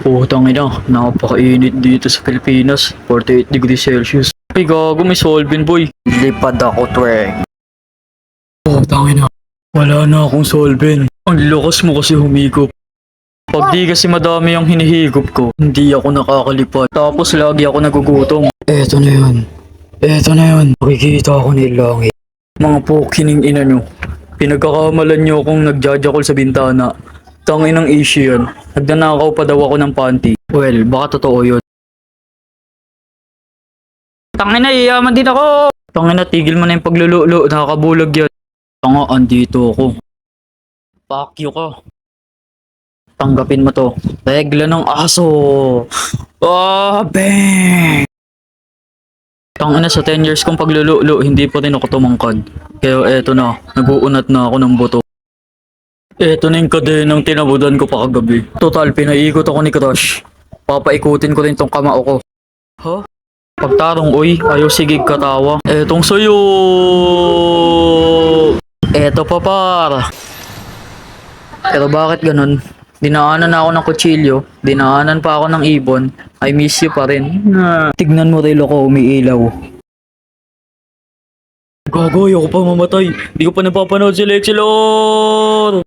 Putang ina, napakainit dito sa Pilipinas. 48 degrees Celsius. Ay gago, may solvent boy. Lipad ako, tweng. Putang ina, wala na akong solvent. Ang lakas mo kasi humigop. Pag di kasi madami ang hinihigop ko, hindi ako nakakalipad. Tapos lagi ako nagugutom. Eto na yun. Eto na yun. Makikita ako ni langit. Mga pokining ina nyo. Pinagkakamalan nyo akong nagjajakol sa bintana. Tangin ng Asian. Nagnanakaw pa daw ako ng panty. Well, baka totoo yun. Tangin na, iyaman din ako! Tangin na, tigil mo na yung paglululo. Nakakabulag yan. Tanga, andito ako. Fuck you ka. Tanggapin mo to. Regla ng aso. Ah, bang! Tangina sa 10 years kong paglululo, hindi pa rin ako tumangkad. Kaya eto na, naguunat na ako ng buto. Eto na yung kadenang tinabudan ko pa kagabi. Total, pinaikot ako ni Crush. Papaikutin ko rin tong kamao ko. Ha? Pagtarong, uy, ayaw sigig katawa. Etong sayo! Eto pa para. Pero bakit ganun? Dinaanan na ako ng kutsilyo, dinaanan pa ako ng ibon, I miss you pa rin. Tignan mo relo ko umiilaw. Gago, ayoko pa mamatay. Di ko pa napapanood si Lexilor!